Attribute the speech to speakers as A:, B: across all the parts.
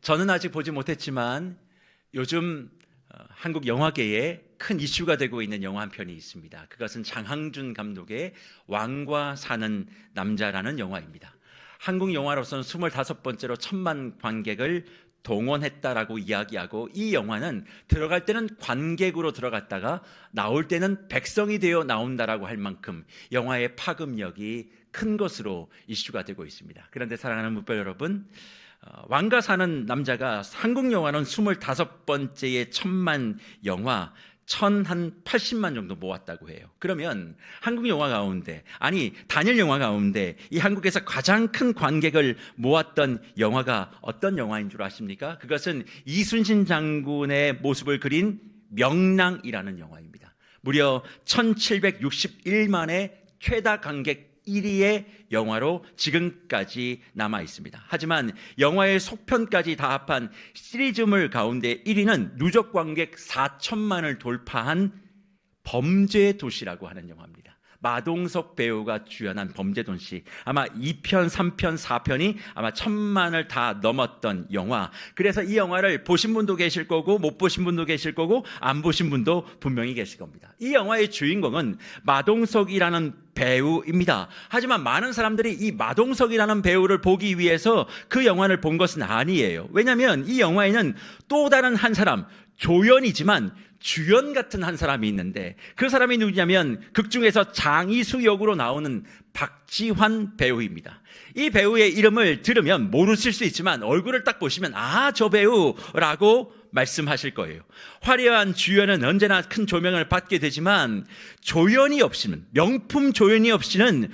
A: 저는 아직 보지 못했지만 요즘 한국 영화계에 큰 이슈가 되고 있는 영화 한 편이 있습니다. 그것은 장항준 감독의 왕과 사는 남자라는 영화입니다. 한국 영화로서는 25번째로 1,000만 관객을 동원했다라고 이야기하고, 이 영화는 들어갈 때는 관객으로 들어갔다가 나올 때는 백성이 되어 나온다라고 할 만큼 영화의 파급력이 큰 것으로 이슈가 되고 있습니다. 그런데 사랑하는 묵별 여러분, 왕과 사는 남자가 한국 영화는 25번째의 1,000만 영화 1,080만 정도 모았다고 해요. 그러면 한국 영화 가운데, 아니 단일 영화 가운데 이 한국에서 가장 큰 관객을 모았던 영화가 어떤 영화인 줄 아십니까? 그것은 이순신 장군의 모습을 그린 명랑이라는 영화입니다. 무려 1,761만의 최다 관객 1위의 영화로 지금까지 남아 있습니다. 하지만 영화의 속편까지 다 합한 시리즈물 가운데 1위는 누적 관객 4천만을 돌파한 범죄도시라고 하는 영화입니다. 마동석 배우가 주연한 범죄도시, 아마 2편, 3편, 4편이 아마 1,000만을 다 넘었던 영화. 그래서 이 영화를 보신 분도 계실 거고 못 보신 분도 계실 거고 안 보신 분도 분명히 계실 겁니다. 이 영화의 주인공은 마동석이라는 배우입니다. 하지만 많은 사람들이 이 마동석이라는 배우를 보기 위해서 그 영화를 본 것은 아니에요. 왜냐하면 이 영화에는 또 다른 한 사람, 조연이지만 주연 같은 한 사람이 있는데, 그 사람이 누구냐면 극중에서 장이수 역으로 나오는 박지환 배우입니다. 이 배우의 이름을 들으면 모르실 수 있지만 얼굴을 딱 보시면 아, 저 배우라고 말씀하실 거예요. 화려한 주연은 언제나 큰 조명을 받게 되지만 조연이 없이는, 명품 조연이 없이는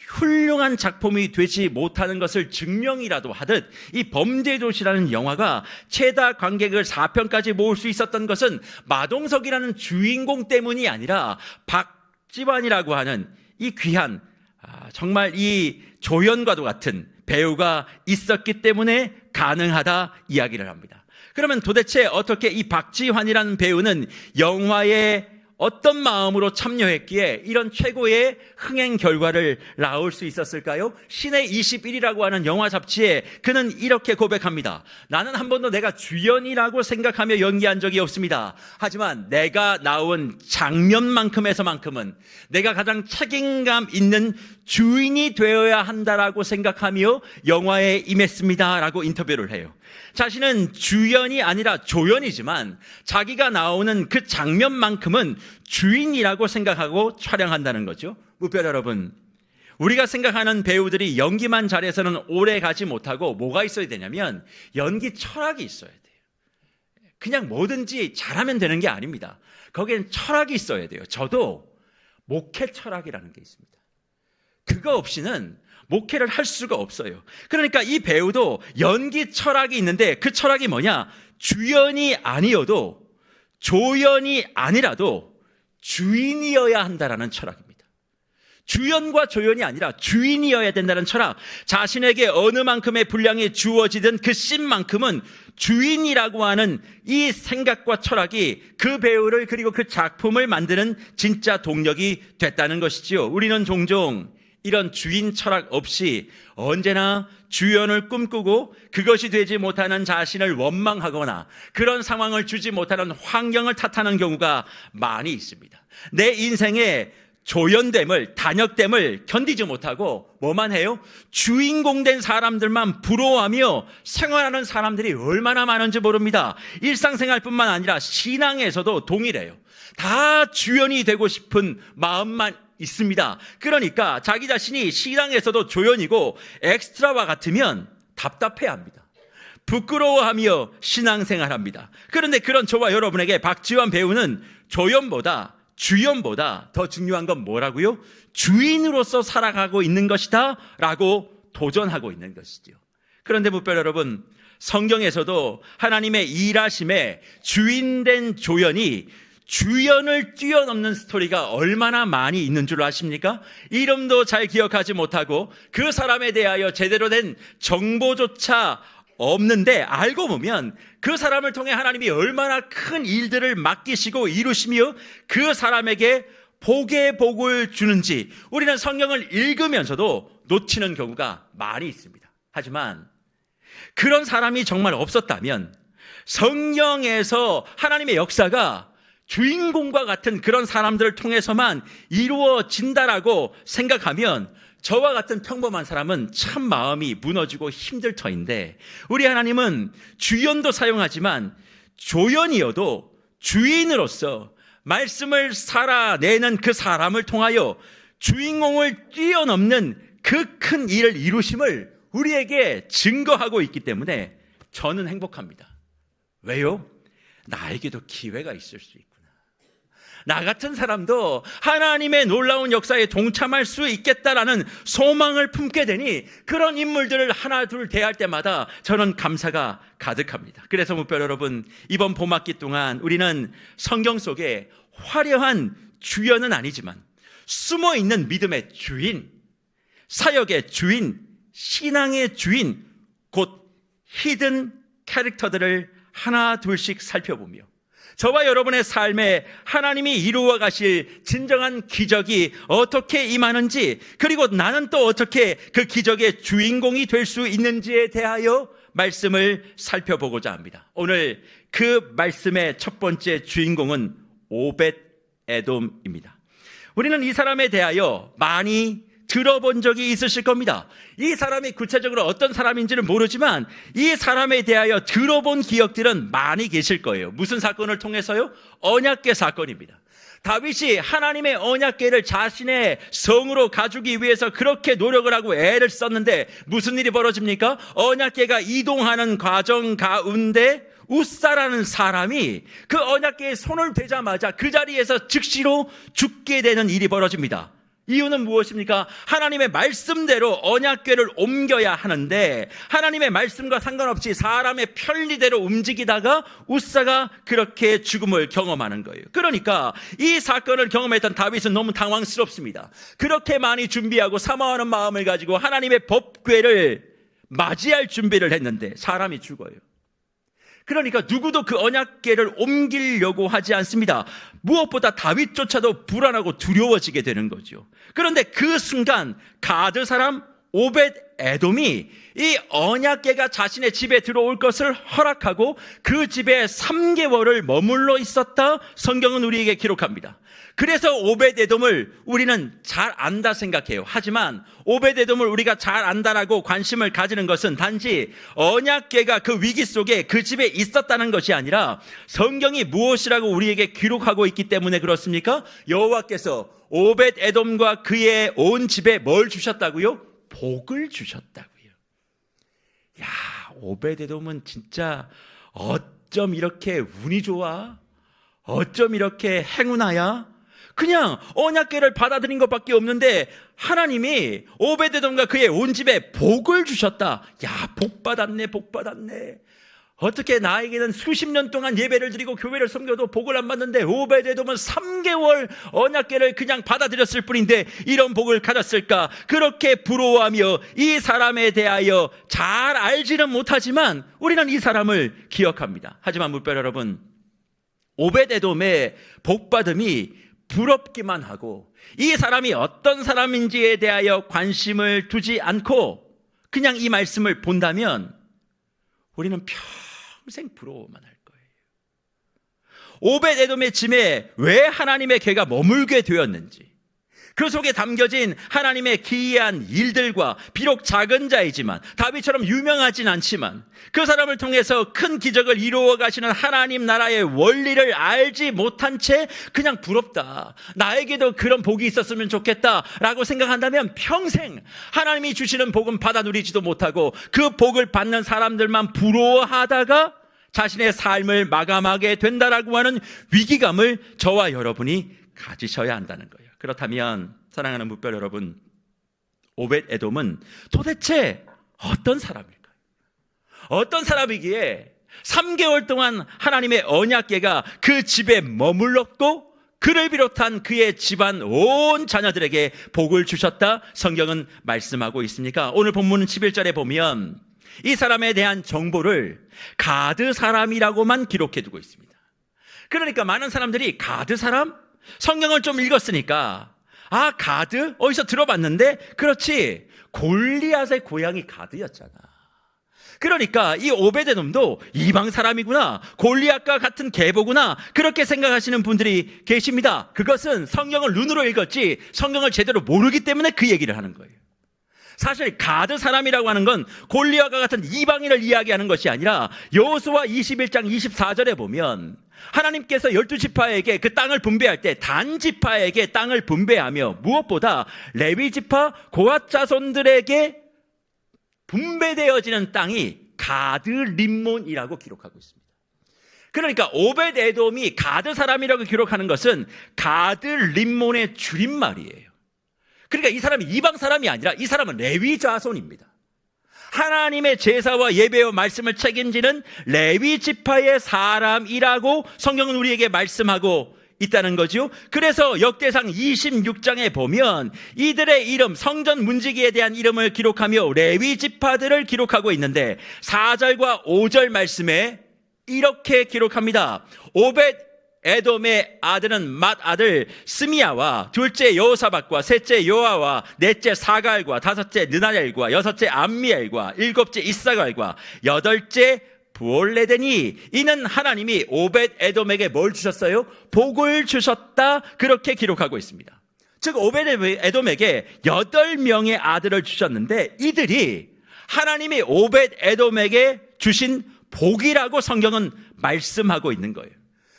A: 훌륭한 작품이 되지 못하는 것을 증명이라도 하듯, 이 범죄도시라는 영화가 최다 관객을 4편까지 모을 수 있었던 것은 마동석이라는 주인공 때문이 아니라 박지환이라고 하는 이 귀한, 정말 이 조연과도 같은 배우가 있었기 때문에 가능하다 이야기를 합니다. 그러면 도대체 어떻게 이 박지환이라는 배우는 영화에 어떤 마음으로 참여했기에 이런 최고의 흥행 결과를 낳을 수 있었을까요? 신의 21이라고 하는 영화 잡지에 그는 이렇게 고백합니다. 나는 한 번도 내가 주연이라고 생각하며 연기한 적이 없습니다. 하지만 내가 나온 장면만큼에서만큼은 내가 가장 책임감 있는 주인이 되어야 한다라고 생각하며 영화에 임했습니다 라고 인터뷰를 해요. 자신은 주연이 아니라 조연이지만 자기가 나오는 그 장면만큼은 주인이라고 생각하고 촬영한다는 거죠. 묵별 여러분, 우리가 생각하는 배우들이 연기만 잘해서는 오래 가지 못하고 뭐가 있어야 되냐면 연기 철학이 있어야 돼요. 그냥 뭐든지 잘하면 되는 게 아닙니다. 거기엔 철학이 있어야 돼요. 저도 목회 철학이라는 게 있습니다. 그거 없이는 목회를 할 수가 없어요. 그러니까 이 배우도 연기 철학이 있는데, 그 철학이 뭐냐? 주연이 아니어도, 조연이 아니라도 주인이어야 한다라는 철학입니다. 주연과 조연이 아니라 주인이어야 된다는 철학. 자신에게 어느 만큼의 분량이 주어지든 그 씬만큼은 주인이라고 하는 이 생각과 철학이 그 배우를, 그리고 그 작품을 만드는 진짜 동력이 됐다는 것이지요. 우리는 종종 이런 주인 철학 없이 언제나 주연을 꿈꾸고 그것이 되지 못하는 자신을 원망하거나 그런 상황을 주지 못하는 환경을 탓하는 경우가 많이 있습니다. 내 인생에 조연됨을, 단역됨을 견디지 못하고 뭐만 해요? 주인공 된 사람들만 부러워하며 생활하는 사람들이 얼마나 많은지 모릅니다. 일상생활뿐만 아니라 신앙에서도 동일해요. 다 주연이 되고 싶은 마음만 있습니다. 그러니까 자기 자신이 신앙에서도 조연이고 엑스트라와 같으면 답답해합니다. 부끄러워하며 신앙생활합니다. 그런데 그런 저와 여러분에게 박지환 배우는 조연보다, 주연보다 더 중요한 건 뭐라고요? 주인으로서 살아가고 있는 것이다 라고 도전하고 있는 것이죠. 그런데 묵별 여러분, 성경에서도 하나님의 일하심에 주인된 조연이 주연을 뛰어넘는 스토리가 얼마나 많이 있는 줄 아십니까? 이름도 잘 기억하지 못하고 그 사람에 대하여 제대로 된 정보조차 없는데, 알고 보면 그 사람을 통해 하나님이 얼마나 큰 일들을 맡기시고 이루시며 그 사람에게 복의 복을 주는지 우리는 성경을 읽으면서도 놓치는 경우가 많이 있습니다. 하지만 그런 사람이 정말 없었다면 성경에서 하나님의 역사가 주인공과 같은 그런 사람들을 통해서만 이루어진다라고 생각하면 저와 같은 평범한 사람은 참 마음이 무너지고 힘들 터인데, 우리 하나님은 주연도 사용하지만 조연이어도 주인으로서 말씀을 살아내는 그 사람을 통하여 주인공을 뛰어넘는 그 큰 일을 이루심을 우리에게 증거하고 있기 때문에 저는 행복합니다. 왜요? 나에게도 기회가 있을 수 있구나. 나 같은 사람도 하나님의 놀라운 역사에 동참할 수 있겠다라는 소망을 품게 되니 그런 인물들을 하나 둘 대할 때마다 저는 감사가 가득합니다. 그래서 무별 여러분, 이번 봄학기 동안 우리는 성경 속에 화려한 주연은 아니지만 숨어있는 믿음의 주인, 사역의 주인, 신앙의 주인, 곧 히든 캐릭터들을 하나 둘씩 살펴보며 저와 여러분의 삶에 하나님이 이루어 가실 진정한 기적이 어떻게 임하는지, 그리고 나는 또 어떻게 그 기적의 주인공이 될 수 있는지에 대하여 말씀을 살펴보고자 합니다. 오늘 그 말씀의 첫 번째 주인공은 오벳 에돔입니다. 우리는 이 사람에 대하여 많이 들어본 적이 있으실 겁니다. 이 사람이 구체적으로 어떤 사람인지는 모르지만 이 사람에 대하여 들어본 기억들은 많이 계실 거예요. 무슨 사건을 통해서요? 언약궤 사건입니다. 다윗이 하나님의 언약궤를 자신의 성으로 가주기 위해서 그렇게 노력을 하고 애를 썼는데 무슨 일이 벌어집니까? 언약궤가 이동하는 과정 가운데 우사라는 사람이 그 언약궤에 손을 대자마자 그 자리에서 즉시로 죽게 되는 일이 벌어집니다. 이유는 무엇입니까? 하나님의 말씀대로 언약궤를 옮겨야 하는데 하나님의 말씀과 상관없이 사람의 편리대로 움직이다가 우사가 그렇게 죽음을 경험하는 거예요. 그러니까 이 사건을 경험했던 다윗은 너무 당황스럽습니다. 그렇게 많이 준비하고 사모하는 마음을 가지고 하나님의 법궤를 맞이할 준비를 했는데 사람이 죽어요. 그러니까 누구도 그 언약궤를 옮기려고 하지 않습니다. 무엇보다 다윗조차도 불안하고 두려워지게 되는 거죠. 그런데 그 순간 가드 사람 오벳 에돔이 이 언약궤가 자신의 집에 들어올 것을 허락하고 그 집에 3개월을 머물러 있었다 성경은 우리에게 기록합니다. 그래서 오벳 에돔을 우리는 잘 안다 생각해요. 하지만 오벳 에돔을 우리가 잘 안다라고 관심을 가지는 것은 단지 언약궤가 그 위기 속에 그 집에 있었다는 것이 아니라 성경이 무엇이라고 우리에게 기록하고 있기 때문에 그렇습니까? 여호와께서 오벳 에돔과 그의 온 집에 뭘 주셨다고요? 복을 주셨다고요. 야, 오벳 에돔은 진짜 어쩜 이렇게 운이 좋아? 어쩜 이렇게 행운아야? 그냥 언약궤를 받아들인 것밖에 없는데 하나님이 오벳 에돔과 그의 온 집에 복을 주셨다. 야, 복 받았네, 복 받았네. 어떻게 나에게는 수십 년 동안 예배를 드리고 교회를 섬겨도 복을 안 받는데 오벳 에돔은 3개월 언약궤를 그냥 받아들였을 뿐인데 이런 복을 가졌을까? 그렇게 부러워하며 이 사람에 대하여 잘 알지는 못하지만 우리는 이 사람을 기억합니다. 하지만 무별 여러분, 오벳 에돔의 복받음이 부럽기만 하고 이 사람이 어떤 사람인지에 대하여 관심을 두지 않고 그냥 이 말씀을 본다면 우리는 평생 부러워만 할 거예요. 오벳 에돔의 집에 왜 하나님의 궤가 머물게 되었는지, 그 속에 담겨진 하나님의 기이한 일들과 비록 작은 자이지만 다윗처럼 유명하진 않지만 그 사람을 통해서 큰 기적을 이루어 가시는 하나님 나라의 원리를 알지 못한 채 그냥 부럽다, 나에게도 그런 복이 있었으면 좋겠다 라고 생각한다면 평생 하나님이 주시는 복은 받아 누리지도 못하고 그 복을 받는 사람들만 부러워하다가 자신의 삶을 마감하게 된다라고 하는 위기감을 저와 여러분이 가지셔야 한다는 거예요. 그렇다면 사랑하는 무별 여러분, 오벳 에돔은 도대체 어떤 사람일까요? 어떤 사람이기에 3개월 동안 하나님의 언약궤가 그 집에 머물렀고 그를 비롯한 그의 집안 온 자녀들에게 복을 주셨다 성경은 말씀하고 있습니까? 오늘 본문 11절에 보면 이 사람에 대한 정보를 가드 사람이라고만 기록해 두고 있습니다. 그러니까 많은 사람들이 가드 사람? 성경을 좀 읽었으니까 아, 가드? 어디서 들어봤는데? 그렇지, 골리앗의 고향이 가드였잖아. 그러니까 이 오베데돔도 이방 사람이구나, 골리앗과 같은 계보구나, 그렇게 생각하시는 분들이 계십니다. 그것은 성경을 눈으로 읽었지 성경을 제대로 모르기 때문에 그 얘기를 하는 거예요. 사실 가드 사람이라고 하는 건 골리앗과 같은 이방인을 이야기하는 것이 아니라 여호수아 21장 24절에 보면 하나님께서 12지파에게 그 땅을 분배할 때 단지파에게 땅을 분배하며 무엇보다 레위지파 고앗 자손들에게 분배되어지는 땅이 가드 림몬이라고 기록하고 있습니다. 그러니까 오벳 에돔이 가드 사람이라고 기록하는 것은 가드 림몬의 줄임말이에요. 그러니까 이 사람이 이방 사람이 아니라 이 사람은 레위 자손입니다. 하나님의 제사와 예배와 말씀을 책임지는 레위 지파의 사람이라고 성경은 우리에게 말씀하고 있다는 거죠. 그래서 역대상 26장에 보면 이들의 이름, 성전 문지기에 대한 이름을 기록하며 레위 지파들을 기록하고 있는데 4절과 5절 말씀에 이렇게 기록합니다. 오벳 에돔의 아들은 맏 아들 스미야와 둘째 여호사밧과 셋째 요아와 넷째 사갈과 다섯째 느나엘과 여섯째 암미엘과 일곱째 이사갈과 여덟째 부올레데니. 이는 하나님이 오벳 에돔에게 뭘 주셨어요? 복을 주셨다. 그렇게 기록하고 있습니다. 즉 오벳 에돔에게 8명의 아들을 주셨는데 이들이 하나님이 오벳 에돔에게 주신 복이라고 성경은 말씀하고 있는 거예요.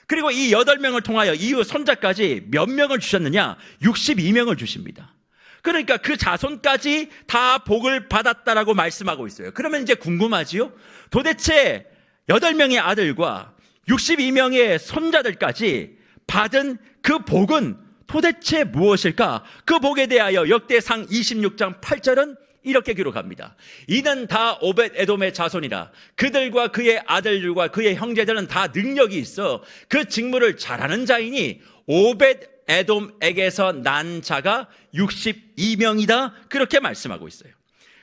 A: 그리고 이 8명을 통하여 이후 손자까지 몇 명을 주셨느냐? 62명을 주십니다. 그러니까 그 자손까지 다 복을 받았다라고 말씀하고 있어요. 그러면 이제 궁금하지요? 도대체 8명의 아들과 62명의 손자들까지 받은 그 복은 도대체 무엇일까? 그 복에 대하여 역대상 26장 8절은 이렇게 기록합니다. 이는 다 오벳 에돔의 자손이라. 그들과 그의 아들들과 그의 형제들은 다 능력이 있어 그 직무를 잘하는 자이니 오벳 에돔에게서 난 자가 62명이다. 그렇게 말씀하고 있어요.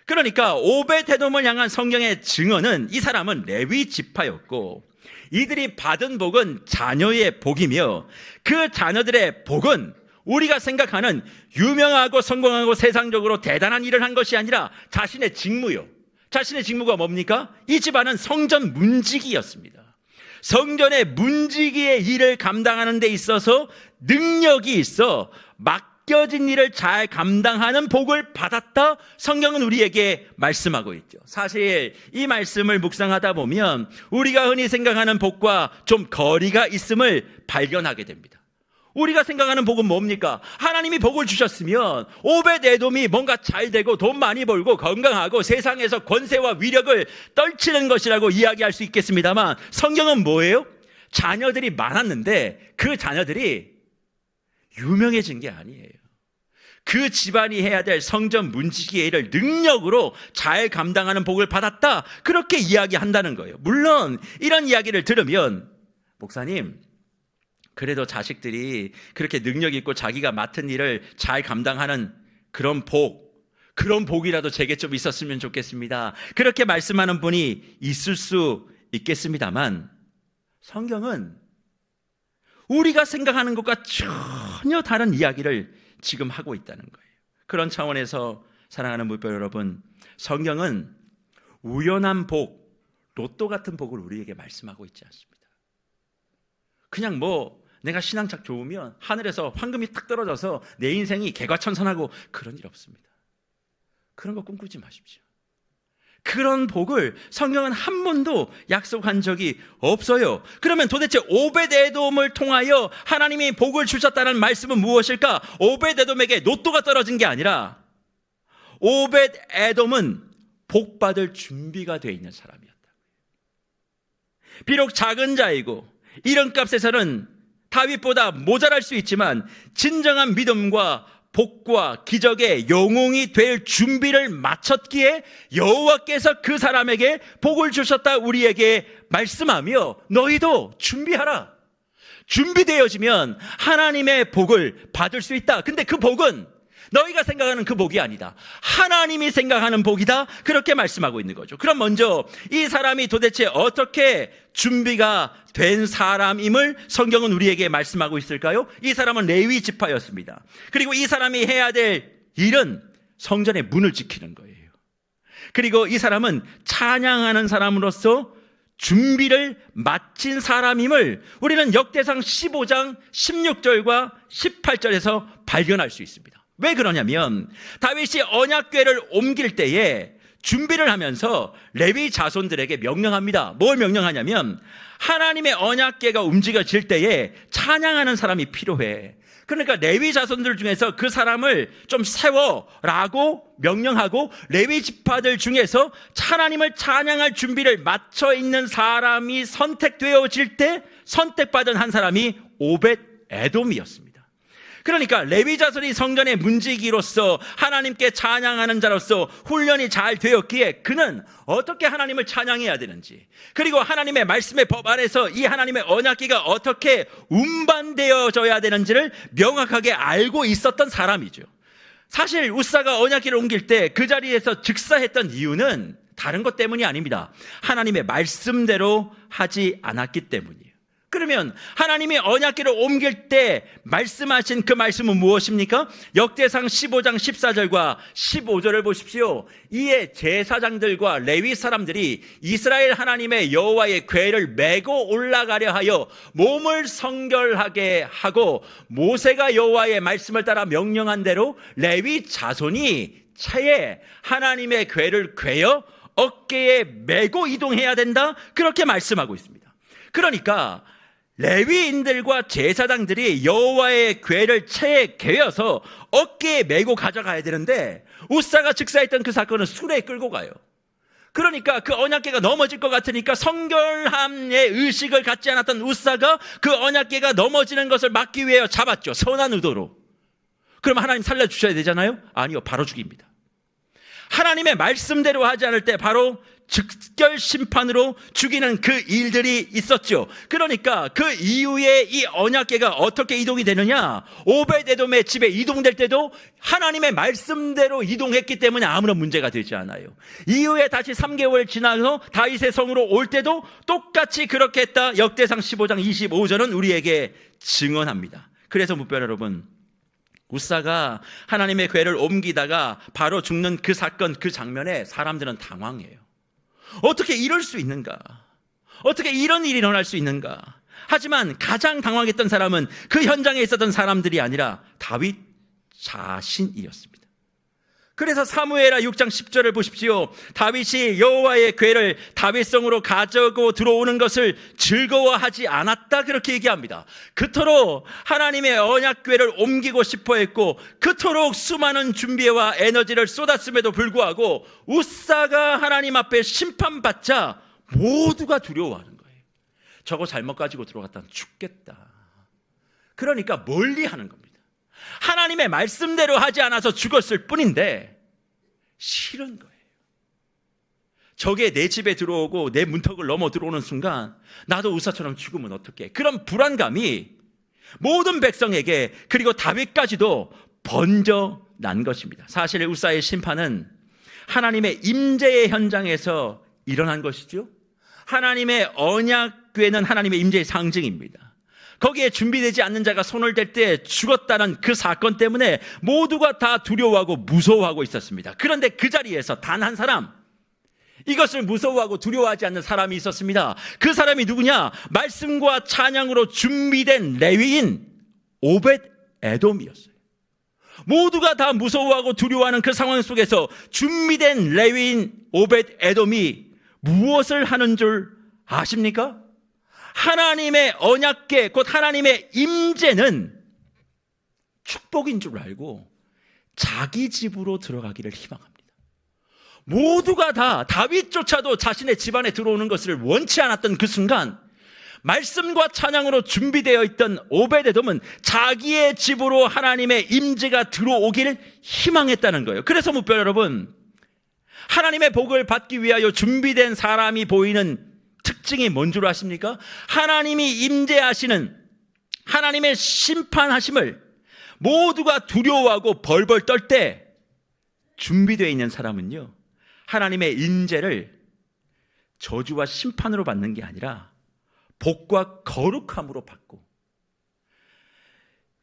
A: 그러니까 오벳 에돔을 향한 성경의 증언은 이 사람은 레위 지파였고 이들이 받은 복은 자녀의 복이며 그 자녀들의 복은 우리가 생각하는 유명하고 성공하고 세상적으로 대단한 일을 한 것이 아니라 자신의 직무요. 자신의 직무가 뭡니까? 이 집안은 성전 문지기였습니다. 성전의 문지기의 일을 감당하는 데 있어서 능력이 있어 맡겨진 일을 잘 감당하는 복을 받았다. 성경은 우리에게 말씀하고 있죠. 사실 이 말씀을 묵상하다 보면 우리가 흔히 생각하는 복과 좀 거리가 있음을 발견하게 됩니다. 우리가 생각하는 복은 뭡니까? 하나님이 복을 주셨으면 오벳 에돔이 뭔가 잘 되고 돈 많이 벌고 건강하고 세상에서 권세와 위력을 떨치는 것이라고 이야기할 수 있겠습니다만 성경은 뭐예요? 자녀들이 많았는데 그 자녀들이 유명해진 게 아니에요. 그 집안이 해야 될 성전 문지기의 일을 능력으로 잘 감당하는 복을 받았다. 그렇게 이야기한다는 거예요. 물론 이런 이야기를 들으면 목사님, 그래도 자식들이 그렇게 능력 있고 자기가 맡은 일을 잘 감당하는 그런 복이라도 제게 좀 있었으면 좋겠습니다. 그렇게 말씀하는 분이 있을 수 있겠습니다만 성경은 우리가 생각하는 것과 전혀 다른 이야기를 지금 하고 있다는 거예요. 그런 차원에서 사랑하는 물병 여러분, 성경은 우연한 복, 로또 같은 복을 우리에게 말씀하고 있지 않습니다. 그냥 내가 신앙착 좋으면 하늘에서 황금이 탁 떨어져서 내 인생이 개과천선하고 그런 일 없습니다. 그런 거 꿈꾸지 마십시오. 그런 복을 성경은 한 번도 약속한 적이 없어요. 그러면 도대체 오벳 에돔을 통하여 하나님이 복을 주셨다는 말씀은 무엇일까? 오벳 에돔에게 로또가 떨어진 게 아니라 오벳 에돔은 복 받을 준비가 되어 있는 사람이었다. 비록 작은 자이고 이름값에서는 다윗보다 모자랄 수 있지만 진정한 믿음과 복과 기적의 영웅이 될 준비를 마쳤기에 여호와께서 그 사람에게 복을 주셨다 우리에게 말씀하며 너희도 준비하라. 준비되어지면 하나님의 복을 받을 수 있다. 근데 그 복은 너희가 생각하는 그 복이 아니다. 하나님이 생각하는 복이다. 그렇게 말씀하고 있는 거죠. 그럼 먼저 이 사람이 도대체 어떻게 준비가 된 사람임을 성경은 우리에게 말씀하고 있을까요? 이 사람은 레위 지파였습니다. 그리고 이 사람이 해야 될 일은 성전의 문을 지키는 거예요. 그리고 이 사람은 찬양하는 사람으로서 준비를 마친 사람임을 우리는 역대상 15장 16절과 18절에서 발견할 수 있습니다. 왜 그러냐면 다윗이 언약궤를 옮길 때에 준비를 하면서 레위 자손들에게 명령합니다. 뭘 명령하냐면 하나님의 언약궤가 움직여질 때에 찬양하는 사람이 필요해. 그러니까 레위 자손들 중에서 그 사람을 좀 세워라고 명령하고 레위 지파들 중에서 하나님을 찬양할 준비를 마쳐 있는 사람이 선택되어질 때 선택받은 한 사람이 오벳 에돔이었습니다. 그러니까 레위 자손이 성전의 문지기로서 하나님께 찬양하는 자로서 훈련이 잘 되었기에 그는 어떻게 하나님을 찬양해야 되는지, 그리고 하나님의 말씀의 법 안에서 이 하나님의 언약궤가 어떻게 운반되어져야 되는지를 명확하게 알고 있었던 사람이죠. 사실 우사가 언약궤를 옮길 때 그 자리에서 즉사했던 이유는 다른 것 때문이 아닙니다. 하나님의 말씀대로 하지 않았기 때문이에요. 그러면 하나님이 언약궤를 옮길 때 말씀하신 그 말씀은 무엇입니까? 역대상 15장 14절과 15절을 보십시오. 이에 제사장들과 레위 사람들이 이스라엘 하나님의 여호와의 궤를 메고 올라가려 하여 몸을 성결하게 하고 모세가 여호와의 말씀을 따라 명령한 대로 레위 자손이 차에 하나님의 궤를 궤어 어깨에 메고 이동해야 된다, 그렇게 말씀하고 있습니다. 그러니까 레위인들과 제사장들이 여호와의 궤를 채에 개어서 어깨에 메고 가져가야 되는데 우사가 즉사했던 그 사건은 수레에 끌고 가요. 그러니까 그 언약궤가 넘어질 것 같으니까 성결함의 의식을 갖지 않았던 우사가 그 언약궤가 넘어지는 것을 막기 위해 잡았죠. 선한 의도로. 그럼 하나님 살려주셔야 되잖아요? 아니요, 바로 죽입니다. 하나님의 말씀대로 하지 않을 때 바로 즉결 심판으로 죽이는 그 일들이 있었죠. 그러니까 그 이후에 이 언약궤가 어떻게 이동이 되느냐, 오벳에돔의 집에 이동될 때도 하나님의 말씀대로 이동했기 때문에 아무런 문제가 되지 않아요. 이후에 다시 3개월 지나서 다윗의 성으로 올 때도 똑같이 그렇게 했다. 역대상 15장 25절은 우리에게 증언합니다. 그래서 묵별 여러분, 우사가 하나님의 궤를 옮기다가 바로 죽는 그 사건, 그 장면에 사람들은 당황해요. 어떻게 이럴 수 있는가? 어떻게 이런 일이 일어날 수 있는가? 하지만 가장 당황했던 사람은 그 현장에 있었던 사람들이 아니라 다윗 자신이었습니다. 그래서 사무엘하 6장 10절을 보십시오. 다윗이 여호와의 궤를 다윗성으로 가져고 들어오는 것을 즐거워하지 않았다, 그렇게 얘기합니다. 그토록 하나님의 언약궤를 옮기고 싶어 했고 그토록 수많은 준비와 에너지를 쏟았음에도 불구하고 우사가 하나님 앞에 심판받자 모두가 두려워하는 거예요. 저거 잘못 가지고 들어갔다면 죽겠다. 그러니까 멀리 하는 겁니다. 하나님의 말씀대로 하지 않아서 죽었을 뿐인데 싫은 거예요. 저게 내 집에 들어오고 내 문턱을 넘어 들어오는 순간 나도 우사처럼 죽으면 어떡해. 그런 불안감이 모든 백성에게, 그리고 다윗까지도 번져 난 것입니다. 사실 우사의 심판은 하나님의 임재의 현장에서 일어난 것이죠. 하나님의 언약궤는 하나님의 임재의 상징입니다. 거기에 준비되지 않는 자가 손을 댈 때 죽었다는 그 사건 때문에 모두가 다 두려워하고 무서워하고 있었습니다. 그런데 그 자리에서 단 한 사람, 이것을 무서워하고 두려워하지 않는 사람이 있었습니다. 그 사람이 누구냐? 말씀과 찬양으로 준비된 레위인 오벳 에돔이었어요. 모두가 다 무서워하고 두려워하는 그 상황 속에서 준비된 레위인 오벳 에돔이 무엇을 하는 줄 아십니까? 하나님의 언약궤, 곧 하나님의 임재는 축복인 줄 알고 자기 집으로 들어가기를 희망합니다. 모두가 다 다윗조차도 자신의 집안에 들어오는 것을 원치 않았던 그 순간 말씀과 찬양으로 준비되어 있던 오벳에돔은 자기의 집으로 하나님의 임재가 들어오기를 희망했다는 거예요. 그래서 묵별 여러분, 하나님의 복을 받기 위하여 준비된 사람이 보이는 특징이 뭔 줄 아십니까? 하나님이 임재하시는 하나님의 심판하심을 모두가 두려워하고 벌벌 떨 때 준비되어 있는 사람은요, 하나님의 임재를 저주와 심판으로 받는 게 아니라 복과 거룩함으로 받고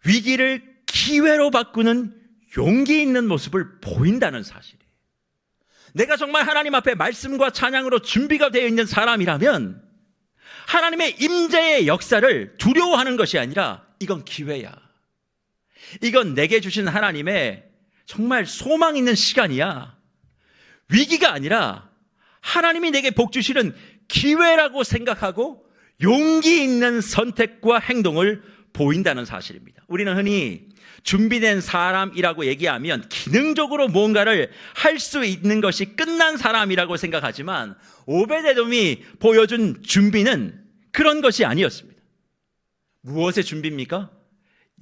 A: 위기를 기회로 바꾸는 용기 있는 모습을 보인다는 사실이에요. 내가 정말 하나님 앞에 말씀과 찬양으로 준비가 되어 있는 사람이라면 하나님의 임재의 역사를 두려워하는 것이 아니라 이건 기회야. 이건 내게 주신 하나님의 정말 소망 있는 시간이야. 위기가 아니라 하나님이 내게 복 주시는 기회라고 생각하고 용기 있는 선택과 행동을 보인다는 사실입니다. 우리는 흔히 준비된 사람이라고 얘기하면 기능적으로 무언가를 할 수 있는 것이 끝난 사람이라고 생각하지만 오베데돔이 보여준 준비는 그런 것이 아니었습니다. 무엇의 준비입니까?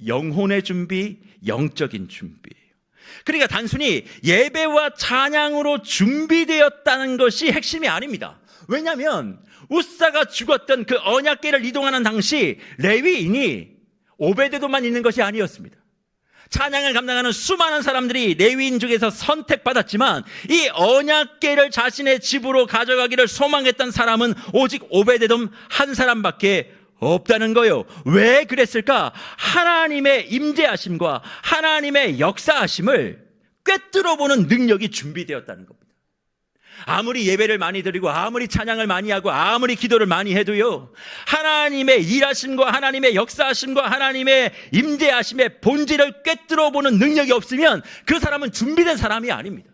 A: 영혼의 준비, 영적인 준비예요. 그러니까 단순히 예배와 찬양으로 준비되었다는 것이 핵심이 아닙니다. 왜냐하면 우사가 죽었던 그 언약궤를 이동하는 당시 레위인이 오베데돔만 있는 것이 아니었습니다. 찬양을 감당하는 수많은 사람들이 레위인 중에서 선택받았지만 이 언약궤를 자신의 집으로 가져가기를 소망했던 사람은 오직 오베데돔 한 사람밖에 없다는 거예요. 왜 그랬을까? 하나님의 임재하심과 하나님의 역사하심을 꿰뚫어보는 능력이 준비되었다는 겁니다. 아무리 예배를 많이 드리고 아무리 찬양을 많이 하고 아무리 기도를 많이 해도요, 하나님의 일하심과 하나님의 역사하심과 하나님의 임재하심의 본질을 꿰뚫어보는 능력이 없으면 그 사람은 준비된 사람이 아닙니다.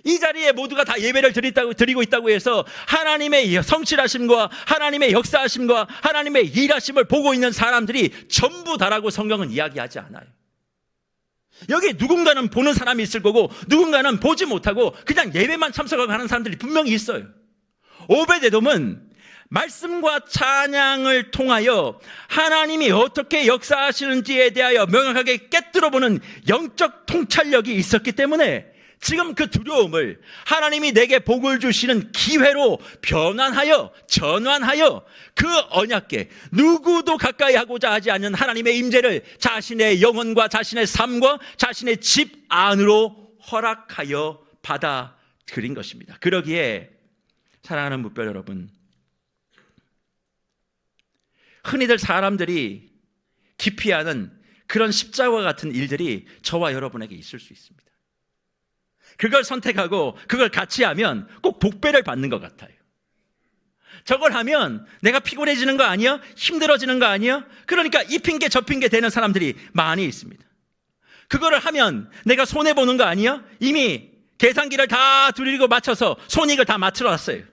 A: 이 자리에 모두가 다 예배를 드리고 있다고 해서 하나님의 성실하심과 하나님의 역사하심과 하나님의 일하심을 보고 있는 사람들이 전부 다라고 성경은 이야기하지 않아요. 여기 누군가는 보는 사람이 있을 거고 누군가는 보지 못하고 그냥 예배만 참석하고 하는 사람들이 분명히 있어요. 오베데돔은 말씀과 찬양을 통하여 하나님이 어떻게 역사하시는지에 대하여 명확하게 꿰뚫어보는 영적 통찰력이 있었기 때문에 지금 그 두려움을 하나님이 내게 복을 주시는 기회로 전환하여 그 언약궤, 누구도 가까이 하고자 하지 않는 하나님의 임재를 자신의 영혼과 자신의 삶과 자신의 집 안으로 허락하여 받아들인 것입니다. 그러기에 사랑하는 묵별 여러분, 흔히들 사람들이 기피하는 그런 십자가와 같은 일들이 저와 여러분에게 있을 수 있습니다. 그걸 선택하고 그걸 같이 하면 꼭 복배를 받는 것 같아요. 저걸 하면 내가 피곤해지는 거 아니야? 힘들어지는 거 아니야? 그러니까 이 핑계 저 핑계 대는 사람들이 많이 있습니다. 그거를 하면 내가 손해보는 거 아니야? 이미 계산기를 다 두리고 맞춰서 손익을 다 맞춰놨어요.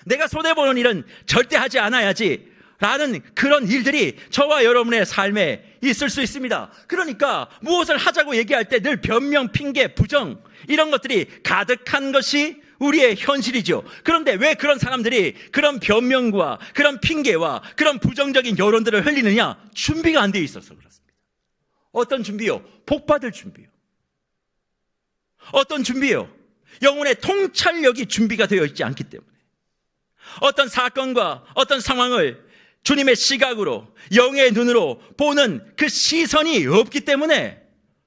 A: 내가 손해보는 일은 절대 하지 않아야지 라는 그런 일들이 저와 여러분의 삶에 있을 수 있습니다. 그러니까 무엇을 하자고 얘기할 때 늘 변명, 핑계, 부정 이런 것들이 가득한 것이 우리의 현실이죠. 그런데 왜 그런 사람들이 그런 변명과 그런 핑계와 그런 부정적인 여론들을 흘리느냐? 준비가 안 되어 있어서 그렇습니다. 어떤 준비요? 복받을 준비요. 어떤 준비요? 영혼의 통찰력이 준비가 되어 있지 않기 때문에 어떤 사건과 어떤 상황을 주님의 시각으로 영의 눈으로 보는 그 시선이 없기 때문에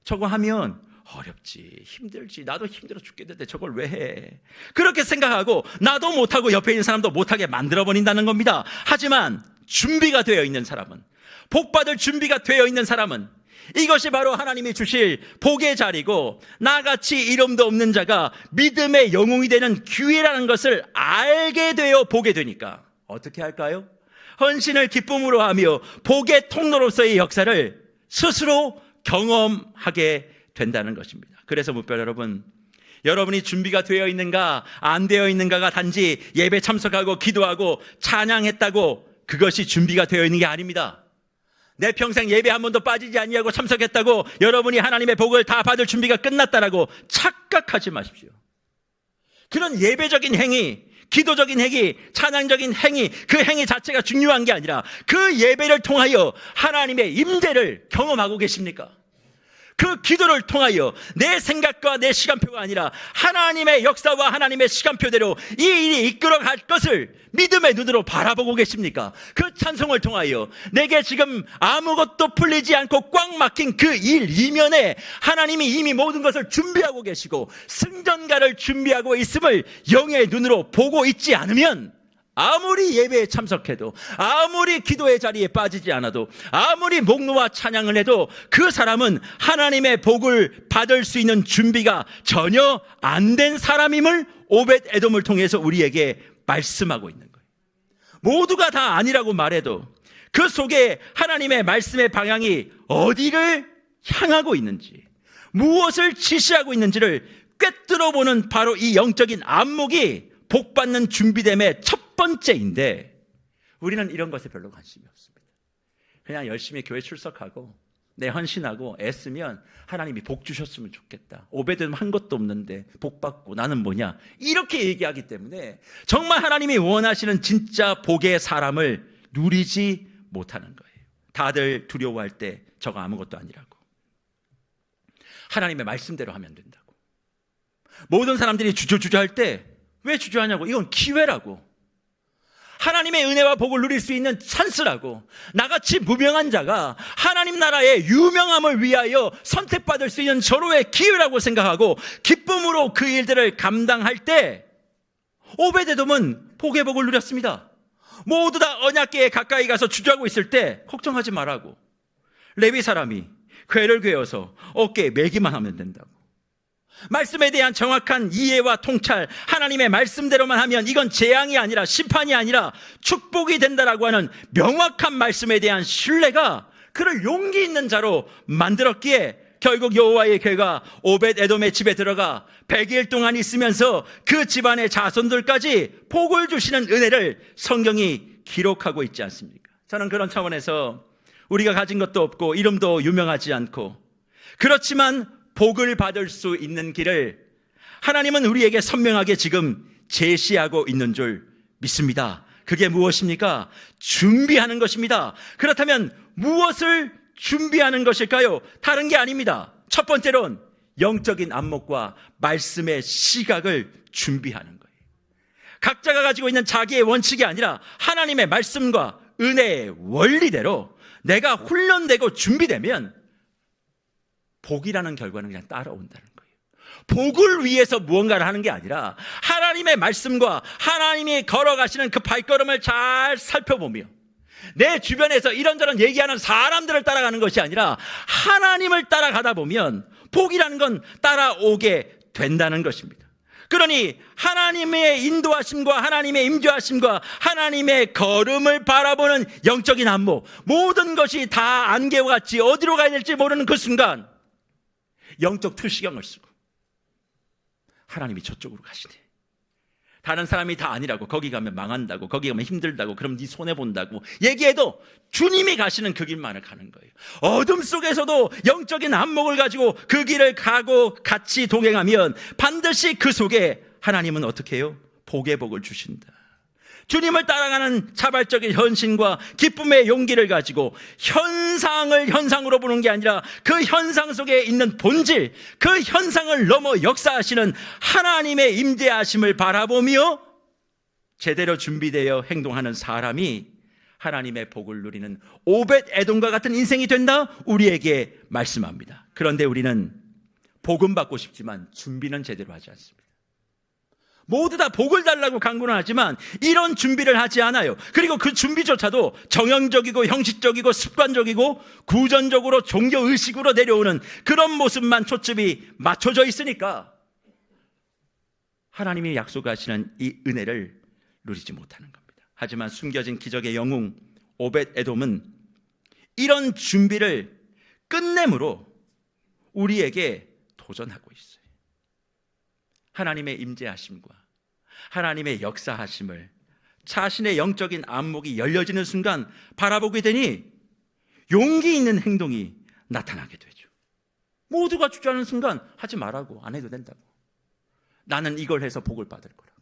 A: 저거 하면 어렵지, 힘들지, 나도 힘들어 죽겠는데 저걸 왜 해? 그렇게 생각하고 나도 못하고 옆에 있는 사람도 못하게 만들어버린다는 겁니다. 하지만 준비가 되어 있는 사람은, 복받을 준비가 되어 있는 사람은 이것이 바로 하나님이 주실 복의 자리고 나같이 이름도 없는 자가 믿음의 영웅이 되는 기회라는 것을 알게 되어 보게 되니까 어떻게 할까요? 헌신을 기쁨으로 하며 복의 통로로서의 역사를 스스로 경험하게 된다는 것입니다. 그래서 묵별 여러분, 여러분이 준비가 되어 있는가 안 되어 있는가가 단지 예배 참석하고 기도하고 찬양했다고 그것이 준비가 되어 있는 게 아닙니다. 내 평생 예배 한 번도 빠지지 아니하고 참석했다고 여러분이 하나님의 복을 다 받을 준비가 끝났다라고 착각하지 마십시오. 그런 예배적인 행위, 기도적인 행위, 찬양적인 행위, 그 행위 자체가 중요한 게 아니라 그 예배를 통하여 하나님의 임재를 경험하고 계십니까? 그 기도를 통하여 내 생각과 내 시간표가 아니라 하나님의 역사와 하나님의 시간표대로 이 일이 이끌어갈 것을 믿음의 눈으로 바라보고 계십니까? 그 찬송을 통하여 내게 지금 아무것도 풀리지 않고 꽉 막힌 그 일 이면에 하나님이 이미 모든 것을 준비하고 계시고 승전가를 준비하고 있음을 영의 눈으로 보고 있지 않으면 아무리 예배에 참석해도, 아무리 기도의 자리에 빠지지 않아도, 아무리 목놓아 찬양을 해도 그 사람은 하나님의 복을 받을 수 있는 준비가 전혀 안 된 사람임을 오벳 에돔을 통해서 우리에게 말씀하고 있는 거예요. 모두가 다 아니라고 말해도 그 속에 하나님의 말씀의 방향이 어디를 향하고 있는지, 무엇을 지시하고 있는지를 꿰뚫어보는 바로 이 영적인 안목이 복받는 준비됨의 첫 번째인데, 우리는 이런 것에 별로 관심이 없습니다. 그냥 열심히 교회 출석하고 내 헌신하고 애쓰면 하나님이 복 주셨으면 좋겠다. 오베드는 한 것도 없는데 복 받고 나는 뭐냐, 이렇게 얘기하기 때문에 정말 하나님이 원하시는 진짜 복의 사람을 누리지 못하는 거예요. 다들 두려워할 때 저거 아무것도 아니라고, 하나님의 말씀대로 하면 된다고, 모든 사람들이 주저주저할 때 왜 주저하냐고, 이건 기회라고, 하나님의 은혜와 복을 누릴 수 있는 찬스라고, 나같이 무명한 자가 하나님 나라의 유명함을 위하여 선택받을 수 있는 절호의 기회라고 생각하고 기쁨으로 그 일들을 감당할 때 오베데돔은 복의 복을 누렸습니다. 모두 다 언약궤에 가까이 가서 주저하고 있을 때 걱정하지 말라고, 레위 사람이 궤를 꿰어서 어깨에 매기만 하면 된다고, 말씀에 대한 정확한 이해와 통찰, 하나님의 말씀대로만 하면 이건 재앙이 아니라 심판이 아니라 축복이 된다라고 하는 명확한 말씀에 대한 신뢰가 그를 용기 있는 자로 만들었기에 결국 여호와의 궤가 오벳 에돔의 집에 들어가 100일 동안 있으면서 그 집안의 자손들까지 복을 주시는 은혜를 성경이 기록하고 있지 않습니까? 저는 그런 차원에서 우리가 가진 것도 없고 이름도 유명하지 않고, 그렇지만 복을 받을 수 있는 길을 하나님은 우리에게 선명하게 지금 제시하고 있는 줄 믿습니다. 그게 무엇입니까? 준비하는 것입니다. 그렇다면 무엇을 준비하는 것일까요? 다른 게 아닙니다. 첫 번째로는 영적인 안목과 말씀의 시각을 준비하는 거예요. 각자가 가지고 있는 자기의 원칙이 아니라 하나님의 말씀과 은혜의 원리대로 내가 훈련되고 준비되면 복이라는 결과는 그냥 따라온다는 거예요. 복을 위해서 무언가를 하는 게 아니라 하나님의 말씀과 하나님이 걸어가시는 그 발걸음을 잘 살펴보며 내 주변에서 이런저런 얘기하는 사람들을 따라가는 것이 아니라 하나님을 따라가다 보면 복이라는 건 따라오게 된다는 것입니다. 그러니 하나님의 인도하심과 하나님의 임재하심과 하나님의 걸음을 바라보는 영적인 안목, 모든 것이 다 안개와 같이 어디로 가야 될지 모르는 그 순간 영적 투시경을 쓰고 하나님이 저쪽으로 가시네, 다른 사람이 다 아니라고, 거기 가면 망한다고, 거기 가면 힘들다고, 그럼 네 손해본다고 얘기해도 주님이 가시는 그 길만을 가는 거예요. 어둠 속에서도 영적인 안목을 가지고 그 길을 가고 같이 동행하면 반드시 그 속에 하나님은 어떻게 해요? 복의 복을 주신다. 주님을 따라가는 자발적인 헌신과 기쁨의 용기를 가지고 현상을 현상으로 보는 게 아니라 그 현상 속에 있는 본질, 그 현상을 넘어 역사하시는 하나님의 임재하심을 바라보며 제대로 준비되어 행동하는 사람이 하나님의 복을 누리는 오벳 에돔과 같은 인생이 된다, 우리에게 말씀합니다. 그런데 우리는 복은 받고 싶지만 준비는 제대로 하지 않습니다. 모두 다 복을 달라고 강구는 하지만 이런 준비를 하지 않아요. 그리고 그 준비조차도 정형적이고 형식적이고 습관적이고 구전적으로 종교의식으로 내려오는 그런 모습만 초점이 맞춰져 있으니까 하나님이 약속하시는 이 은혜를 누리지 못하는 겁니다. 하지만 숨겨진 기적의 영웅 오벳 에돔은 이런 준비를 끝내므로 우리에게 도전하고 있어요. 하나님의 임재하심과 하나님의 역사하심을 자신의 영적인 안목이 열려지는 순간 바라보게 되니 용기 있는 행동이 나타나게 되죠. 모두가 주저하는 순간 하지 말라고, 안 해도 된다고, 나는 이걸 해서 복을 받을 거라고,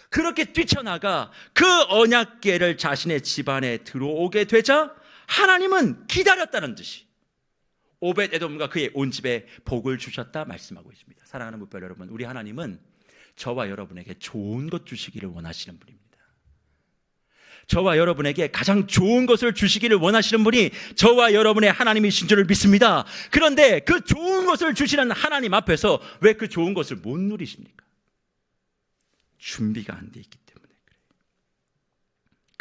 A: 그렇게 뛰쳐나가 그 언약궤를 자신의 집안에 들어오게 되자 하나님은 기다렸다는 듯이 오벳 에돔과 그의 온 집에 복을 주셨다 말씀하고 있습니다. 사랑하는 무별 여러분, 우리 하나님은 저와 여러분에게 좋은 것 주시기를 원하시는 분입니다. 저와 여러분에게 가장 좋은 것을 주시기를 원하시는 분이 저와 여러분의 하나님이신 줄을 믿습니다. 그런데 그 좋은 것을 주시는 하나님 앞에서 왜 그 좋은 것을 못 누리십니까? 준비가 안 돼 있기 때문에 그래요.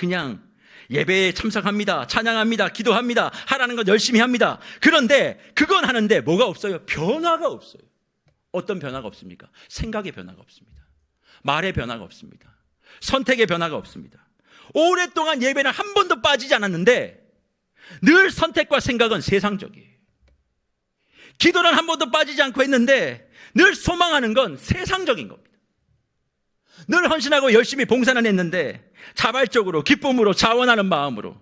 A: 그냥 예배에 참석합니다. 찬양합니다. 기도합니다. 하라는 건 열심히 합니다. 그런데 그건 하는데 뭐가 없어요? 변화가 없어요. 어떤 변화가 없습니까? 생각의 변화가 없습니다. 말의 변화가 없습니다. 선택의 변화가 없습니다. 오랫동안 예배는 한 번도 빠지지 않았는데 늘 선택과 생각은 세상적이에요. 기도는 한 번도 빠지지 않고 했는데 늘 소망하는 건 세상적인 겁니다. 늘 헌신하고 열심히 봉사는 했는데 자발적으로 기쁨으로 자원하는 마음으로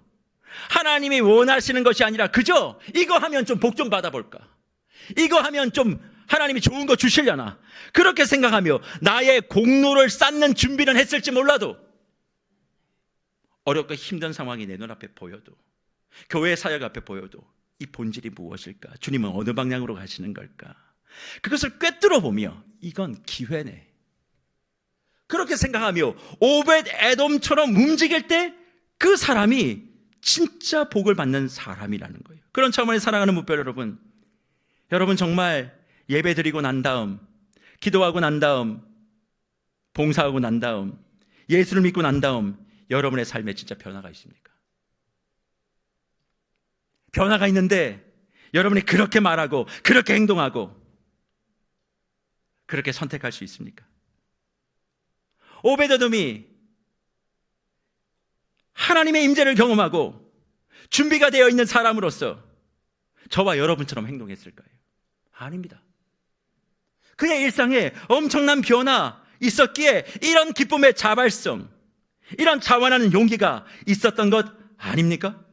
A: 하나님이 원하시는 것이 아니라 그저 이거 하면 좀 복 좀 받아볼까, 이거 하면 좀 하나님이 좋은 거 주시려나, 그렇게 생각하며 나의 공로를 쌓는 준비는 했을지 몰라도 어렵고 힘든 상황이 내 눈앞에 보여도, 교회 사역 앞에 보여도 이 본질이 무엇일까? 주님은 어느 방향으로 가시는 걸까? 그것을 꿰뚫어 보며 이건 기회네, 그렇게 생각하며 오벳 에돔처럼 움직일 때 그 사람이 진짜 복을 받는 사람이라는 거예요. 그런 차원에서 사랑하는 무별 여러분, 여러분 정말 예배 드리고 난 다음, 기도하고 난 다음, 봉사하고 난 다음, 예수를 믿고 난 다음 여러분의 삶에 진짜 변화가 있습니까? 변화가 있는데 여러분이 그렇게 말하고 그렇게 행동하고 그렇게 선택할 수 있습니까? 오베드돔이 하나님의 임재를 경험하고 준비가 되어 있는 사람으로서 저와 여러분처럼 행동했을까요? 아닙니다. 그의 일상에 엄청난 변화 있었기에 이런 기쁨의 자발성, 이런 자원하는 용기가 있었던 것 아닙니까?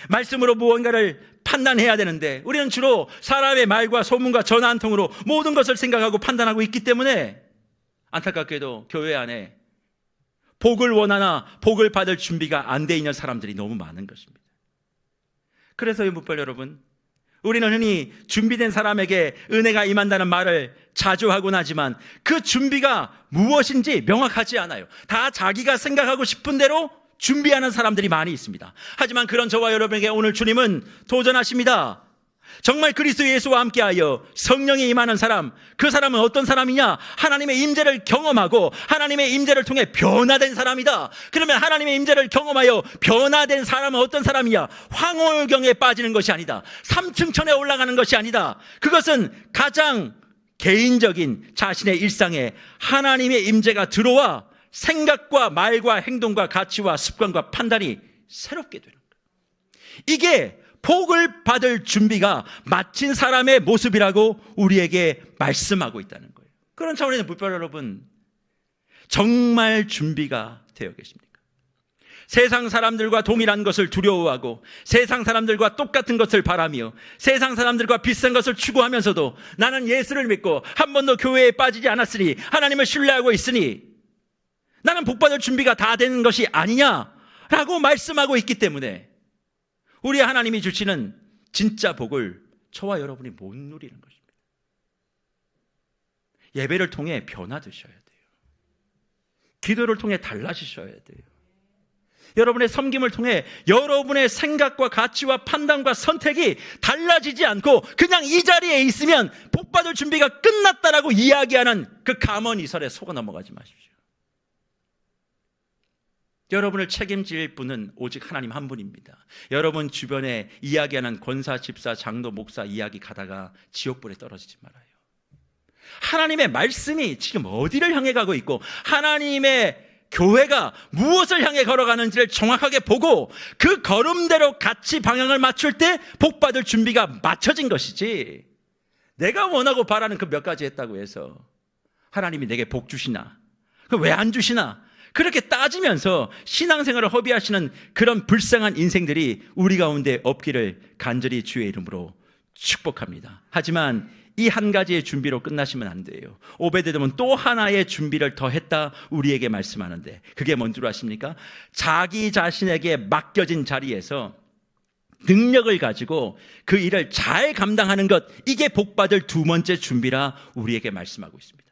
A: 말씀으로 무언가를 판단해야 되는데 우리는 주로 사람의 말과 소문과 전화 한 통으로 모든 것을 생각하고 판단하고 있기 때문에 안타깝게도 교회 안에 복을 원하나 복을 받을 준비가 안 돼 있는 사람들이 너무 많은 것입니다. 그래서 무별 여러분, 우리는 흔히 준비된 사람에게 은혜가 임한다는 말을 자주 하곤 하지만 그 준비가 무엇인지 명확하지 않아요. 다 자기가 생각하고 싶은 대로 준비하는 사람들이 많이 있습니다. 하지만 그런 저와 여러분에게 오늘 주님은 도전하십니다. 정말 그리스도 예수와 함께하여 성령이 임하는 사람, 그 사람은 어떤 사람이냐? 하나님의 임재를 경험하고 하나님의 임재를 통해 변화된 사람이다. 그러면 하나님의 임재를 경험하여 변화된 사람은 어떤 사람이냐? 황홀경에 빠지는 것이 아니다. 삼층천에 올라가는 것이 아니다. 그것은 가장 개인적인 자신의 일상에 하나님의 임재가 들어와 생각과 말과 행동과 가치와 습관과 판단이 새롭게 되는 거예요. 이게 복을 받을 준비가 마친 사람의 모습이라고 우리에게 말씀하고 있다는 거예요. 그런 차원에서 무별 여러분, 정말 준비가 되어 계십니까? 세상 사람들과 동일한 것을 두려워하고 세상 사람들과 똑같은 것을 바라며 세상 사람들과 비슷한 것을 추구하면서도 나는 예수를 믿고 한 번도 교회에 빠지지 않았으니 하나님을 신뢰하고 있으니 나는 복받을 준비가 다 되는 것이 아니냐라고 말씀하고 있기 때문에 우리 하나님이 주시는 진짜 복을 저와 여러분이 못 누리는 것입니다. 예배를 통해 변화되셔야 돼요. 기도를 통해 달라지셔야 돼요. 여러분의 섬김을 통해 여러분의 생각과 가치와 판단과 선택이 달라지지 않고 그냥 이 자리에 있으면 복받을 준비가 끝났다라고 이야기하는 그 감언이설에 속아 넘어가지 마십시오. 여러분을 책임질 분은 오직 하나님 한 분입니다. 여러분 주변에 이야기하는 권사, 집사, 장로, 목사 이야기 가다가 지옥불에 떨어지지 말아요. 하나님의 말씀이 지금 어디를 향해 가고 있고 하나님의 교회가 무엇을 향해 걸어가는지를 정확하게 보고 그 걸음대로 같이 방향을 맞출 때 복받을 준비가 맞춰진 것이지, 내가 원하고 바라는 그 몇 가지 했다고 해서 하나님이 내게 복 주시나, 그 왜 안 주시나, 그렇게 따지면서 신앙생활을 허비하시는 그런 불쌍한 인생들이 우리 가운데 없기를 간절히 주의 이름으로 축복합니다. 하지만 이 한 가지의 준비로 끝나시면 안 돼요. 오베드돔은 또 하나의 준비를 더 했다 우리에게 말씀하는데 그게 뭔 줄 아십니까? 자기 자신에게 맡겨진 자리에서 능력을 가지고 그 일을 잘 감당하는 것, 이게 복받을 두 번째 준비라 우리에게 말씀하고 있습니다.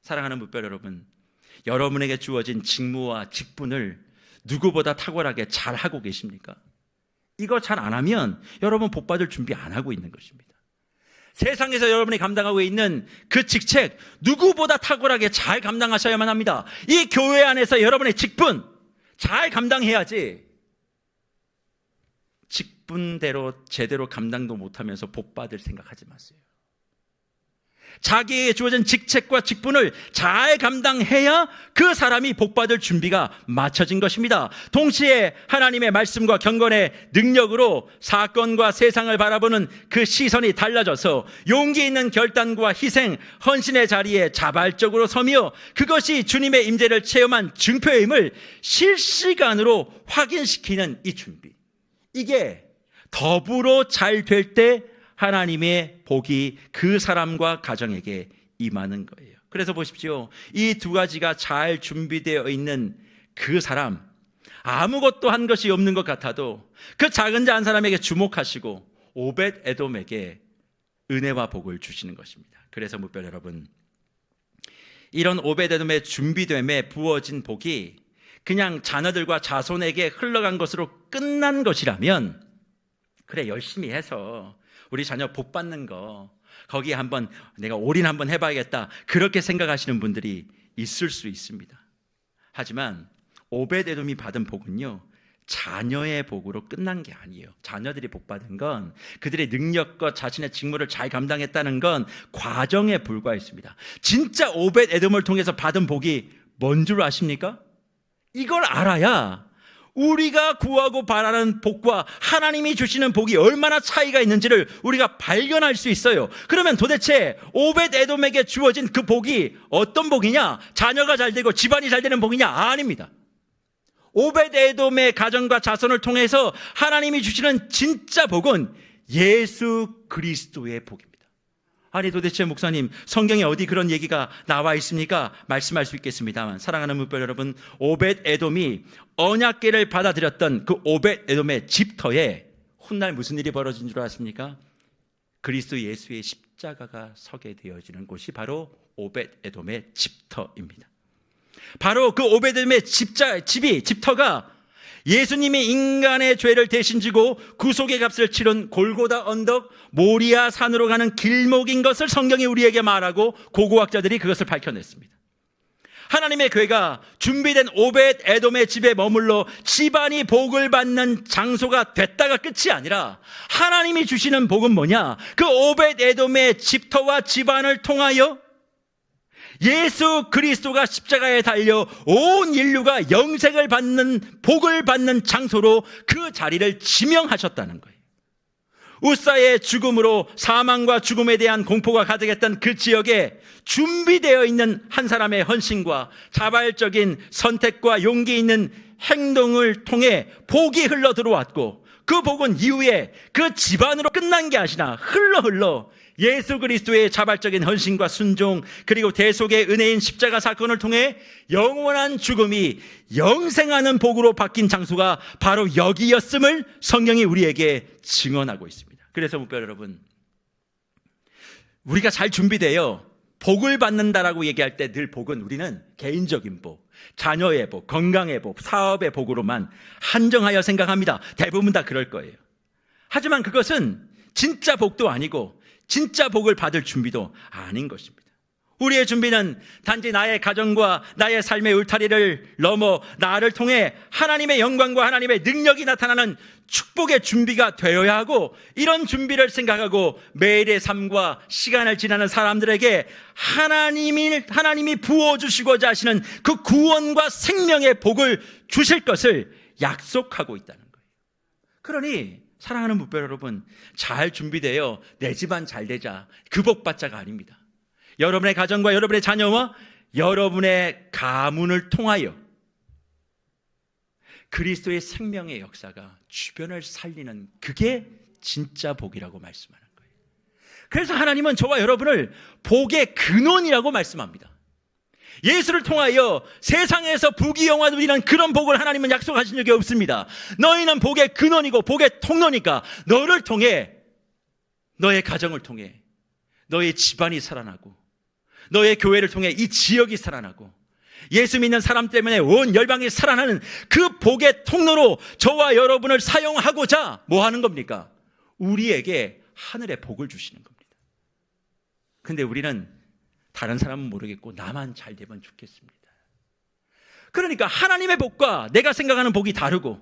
A: 사랑하는 무별 여러분, 여러분에게 주어진 직무와 직분을 누구보다 탁월하게 잘 하고 계십니까? 이거 잘 안 하면 여러분 복받을 준비 안 하고 있는 것입니다. 세상에서 여러분이 감당하고 있는 그 직책 누구보다 탁월하게 잘 감당하셔야만 합니다. 이 교회 안에서 여러분의 직분 잘 감당해야지 직분대로 제대로 감당도 못하면서 복받을 생각하지 마세요. 자기에게 주어진 직책과 직분을 잘 감당해야 그 사람이 복받을 준비가 마쳐진 것입니다. 동시에 하나님의 말씀과 경건의 능력으로 사건과 세상을 바라보는 그 시선이 달라져서 용기 있는 결단과 희생, 헌신의 자리에 자발적으로 서며 그것이 주님의 임재를 체험한 증표임을 실시간으로 확인시키는 이 준비, 이게 더불어 잘 될 때 하나님의 복이 그 사람과 가정에게 임하는 거예요. 그래서 보십시오. 이 두 가지가 잘 준비되어 있는 그 사람, 아무것도 한 것이 없는 것 같아도 그 작은 자 한 사람에게 주목하시고 오벳 에돔에게 은혜와 복을 주시는 것입니다. 그래서 무별 여러분, 이런 오벳 에돔의 준비됨에 부어진 복이 그냥 자녀들과 자손에게 흘러간 것으로 끝난 것이라면, 그래 열심히 해서 우리 자녀 복 받는 거 거기에 한번 내가 올인 한번 해봐야겠다, 그렇게 생각하시는 분들이 있을 수 있습니다. 하지만 오벳 에돔이 받은 복은요, 자녀의 복으로 끝난 게 아니에요. 자녀들이 복 받은 건, 그들의 능력과 자신의 직무를 잘 감당했다는 건 과정에 불과했습니다. 진짜 오벳 에돔을 통해서 받은 복이 뭔 줄 아십니까? 이걸 알아야 우리가 구하고 바라는 복과 하나님이 주시는 복이 얼마나 차이가 있는지를 우리가 발견할 수 있어요. 그러면 도대체 오벳 에돔에게 주어진 그 복이 어떤 복이냐? 자녀가 잘 되고 집안이 잘 되는 복이냐? 아닙니다. 오벳 에돔의 가정과 자손을 통해서 하나님이 주시는 진짜 복은 예수 그리스도의 복입니다. 아니 도대체 목사님, 성경에 어디 그런 얘기가 나와 있습니까? 말씀할 수 있겠습니다만, 사랑하는 무별 여러분, 오벳 에돔이 언약궤를 받아들였던 그 오벳 에돔의 집터에 훗날 무슨 일이 벌어진 줄 아십니까? 그리스도 예수의 십자가가 서게 되어지는 곳이 바로 오벳 에돔의 집터입니다. 바로 그 오벳 에돔의 집터가 예수님이 인간의 죄를 대신 지고 구속의 값을 치른 골고다 언덕 모리아 산으로 가는 길목인 것을 성경이 우리에게 말하고 고고학자들이 그것을 밝혀냈습니다. 하나님의 교회가 준비된 오벳 에돔의 집에 머물러 집안이 복을 받는 장소가 됐다가 끝이 아니라, 하나님이 주시는 복은 뭐냐? 그 오벳 에돔의 집터와 집안을 통하여 예수 그리스도가 십자가에 달려 온 인류가 영생을 받는, 복을 받는 장소로 그 자리를 지명하셨다는 거예요. 우사의 죽음으로 사망과 죽음에 대한 공포가 가득했던 그 지역에 준비되어 있는 한 사람의 헌신과 자발적인 선택과 용기 있는 행동을 통해 복이 흘러 들어왔고, 그 복은 이후에 그 집안으로 끝난 게 아니라 흘러 예수 그리스도의 자발적인 헌신과 순종, 그리고 대속의 은혜인 십자가 사건을 통해 영원한 죽음이 영생하는 복으로 바뀐 장소가 바로 여기였음을 성경이 우리에게 증언하고 있습니다. 그래서 무별 여러분, 우리가 잘 준비되어 복을 받는다라고 얘기할 때 늘 복은 우리는 개인적인 복, 자녀의 복, 건강의 복, 사업의 복으로만 한정하여 생각합니다. 대부분 다 그럴 거예요. 하지만 그것은 진짜 복도 아니고 진짜 복을 받을 준비도 아닌 것입니다. 우리의 준비는 단지 나의 가정과 나의 삶의 울타리를 넘어 나를 통해 하나님의 영광과 하나님의 능력이 나타나는 축복의 준비가 되어야 하고, 이런 준비를 생각하고 매일의 삶과 시간을 지나는 사람들에게 하나님이 부어주시고자 하시는 그 구원과 생명의 복을 주실 것을 약속하고 있다는 거예요. 그러니 사랑하는 무별 여러분, 잘 준비되어 내 집안 잘 되자, 그 복 받자가 아닙니다. 여러분의 가정과 여러분의 자녀와 여러분의 가문을 통하여 그리스도의 생명의 역사가 주변을 살리는, 그게 진짜 복이라고 말씀하는 거예요. 그래서 하나님은 저와 여러분을 복의 근원이라고 말씀합니다. 예수를 통하여 세상에서 부귀영화 누리는 그런 복을 하나님은 약속하신 적이 없습니다. 너희는 복의 근원이고 복의 통로니까 너를 통해, 너의 가정을 통해 너의 집안이 살아나고, 너의 교회를 통해 이 지역이 살아나고, 예수 믿는 사람 때문에 온 열방이 살아나는 그 복의 통로로 저와 여러분을 사용하고자 뭐 하는 겁니까? 우리에게 하늘의 복을 주시는 겁니다. 근데 우리는 다른 사람은 모르겠고 나만 잘 되면 좋겠습니다. 그러니까 하나님의 복과 내가 생각하는 복이 다르고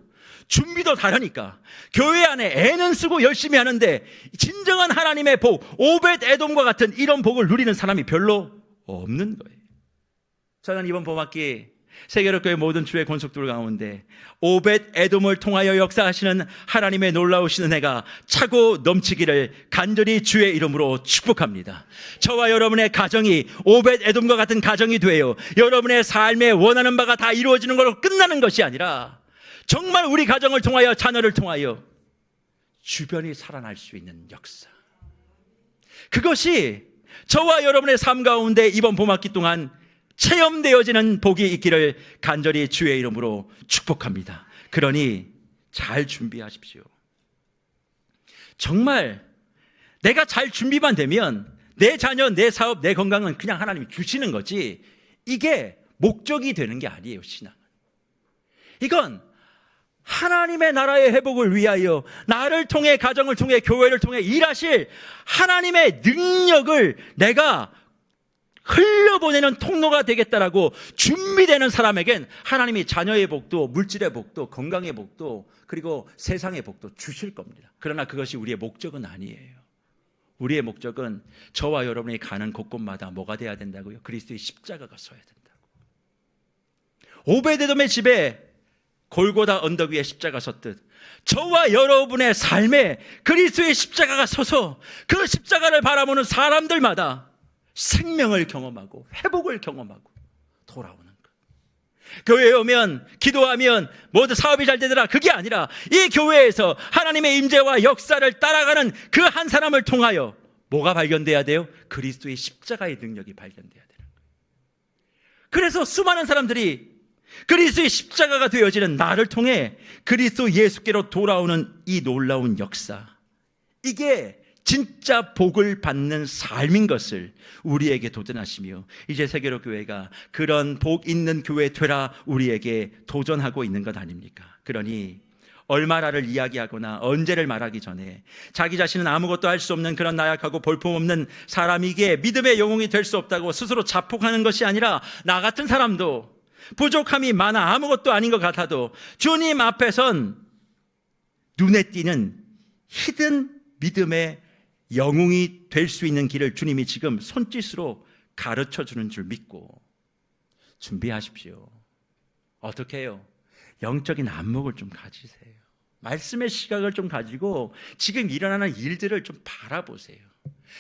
A: 준비도 다르니까 교회 안에 애는 쓰고 열심히 하는데 진정한 하나님의 복, 오벳 에돔과 같은 이런 복을 누리는 사람이 별로 없는 거예요. 저는 이번 봄학기 세계로교회 모든 주의 권속들 가운데 오벳 에돔을 통하여 역사하시는 하나님의 놀라우신 은혜가 차고 넘치기를 간절히 주의 이름으로 축복합니다. 저와 여러분의 가정이 오벳 에돔과 같은 가정이 되어 여러분의 삶에 원하는 바가 다 이루어지는 걸로 끝나는 것이 아니라 정말 우리 가정을 통하여 자녀를 통하여 주변이 살아날 수 있는 역사, 그것이 저와 여러분의 삶 가운데 이번 봄학기 동안 체험되어지는 복이 있기를 간절히 주의 이름으로 축복합니다. 그러니 잘 준비하십시오. 정말 내가 잘 준비만 되면 내 자녀, 내 사업, 내 건강은 그냥 하나님이 주시는 거지 이게 목적이 되는 게 아니에요. 신앙은 이건 하나님의 나라의 회복을 위하여 나를 통해, 가정을 통해, 교회를 통해 일하실 하나님의 능력을 내가 흘려보내는 통로가 되겠다라고 준비되는 사람에겐 하나님이 자녀의 복도, 물질의 복도, 건강의 복도, 그리고 세상의 복도 주실 겁니다. 그러나 그것이 우리의 목적은 아니에요. 우리의 목적은 저와 여러분이 가는 곳곳마다 뭐가 돼야 된다고요? 그리스도의 십자가가 서야 된다고. 오베데돔의 집에 골고다 언덕 위에 십자가 섰듯 저와 여러분의 삶에 그리스도의 십자가가 서서 그 십자가를 바라보는 사람들마다 생명을 경험하고 회복을 경험하고 돌아오는 것. 교회에 오면 기도하면 모두 사업이 잘 되더라, 그게 아니라 이 교회에서 하나님의 임재와 역사를 따라가는 그 한 사람을 통하여 뭐가 발견돼야 돼요? 그리스도의 십자가의 능력이 발견돼야 되는 거예요. 그래서 수많은 사람들이 그리스도의 십자가가 되어지는 나를 통해 그리스도 예수께로 돌아오는 이 놀라운 역사, 이게 진짜 복을 받는 삶인 것을 우리에게 도전하시며 이제 세계로 교회가 그런 복 있는 교회 되라 우리에게 도전하고 있는 것 아닙니까? 그러니 얼마나를 이야기하거나 언제를 말하기 전에 자기 자신은 아무것도 할 수 없는 그런 나약하고 볼품없는 사람이기에 믿음의 영웅이 될 수 없다고 스스로 자폭하는 것이 아니라 나 같은 사람도 부족함이 많아 아무것도 아닌 것 같아도 주님 앞에선 눈에 띄는 히든 믿음의 영웅이 될 수 있는 길을 주님이 지금 손짓으로 가르쳐 주는 줄 믿고 준비하십시오. 어떻게 해요? 영적인 안목을 좀 가지세요. 말씀의 시각을 좀 가지고 지금 일어나는 일들을 좀 바라보세요.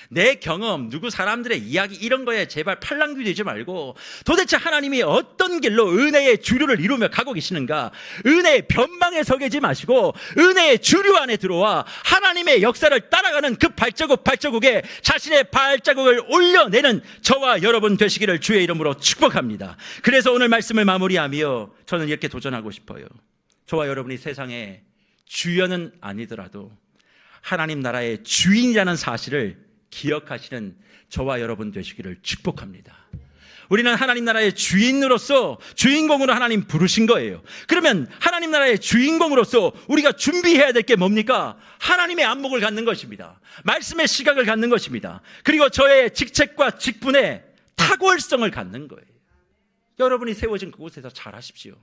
A: 내 경험, 누구 사람들의 이야기 이런 거에 제발 팔랑귀 되지 말고 도대체 하나님이 어떤 길로 은혜의 주류를 이루며 가고 계시는가, 은혜의 변방에 서 계지 마시고 은혜의 주류 안에 들어와 하나님의 역사를 따라가는 그 발자국에 자신의 발자국을 올려내는 저와 여러분 되시기를 주의 이름으로 축복합니다. 그래서 오늘 말씀을 마무리하며 저는 이렇게 도전하고 싶어요. 저와 여러분이 세상의 주연은 아니더라도 하나님 나라의 주인이라는 사실을 기억하시는 저와 여러분 되시기를 축복합니다. 우리는 하나님 나라의 주인으로서, 주인공으로 하나님 부르신 거예요. 그러면 하나님 나라의 주인공으로서 우리가 준비해야 될 게 뭡니까? 하나님의 안목을 갖는 것입니다. 말씀의 시각을 갖는 것입니다. 그리고 저의 직책과 직분의 탁월성을 갖는 거예요. 여러분이 세워진 그곳에서 잘하십시오.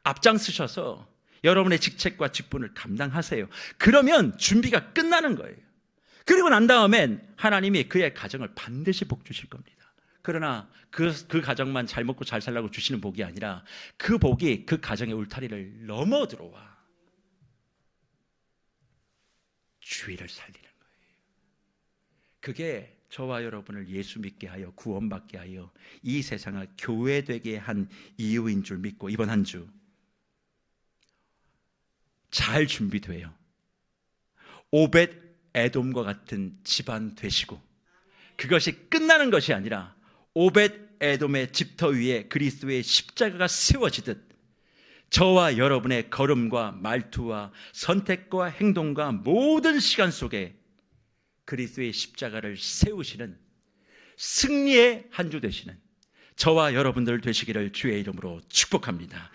A: 앞장서셔서 여러분의 직책과 직분을 감당하세요. 그러면 준비가 끝나는 거예요. 그리고 난 다음엔 하나님이 그의 가정을 반드시 복 주실 겁니다. 그러나 그 가정만 잘 먹고 잘 살라고 주시는 복이 아니라 그 복이 그 가정의 울타리를 넘어 들어와 주의를 살리는 거예요. 그게 저와 여러분을 예수 믿게 하여 구원받게 하여 이 세상을 교회되게 한 이유인 줄 믿고 이번 한 주 잘 준비돼요. 오벳 에돔과 같은 집안 되시고 그것이 끝나는 것이 아니라 오벳 에돔의 집터 위에 그리스도의 십자가가 세워지듯 저와 여러분의 걸음과 말투와 선택과 행동과 모든 시간 속에 그리스도의 십자가를 세우시는 승리의 한 주 되시는 저와 여러분들 되시기를 주의 이름으로 축복합니다.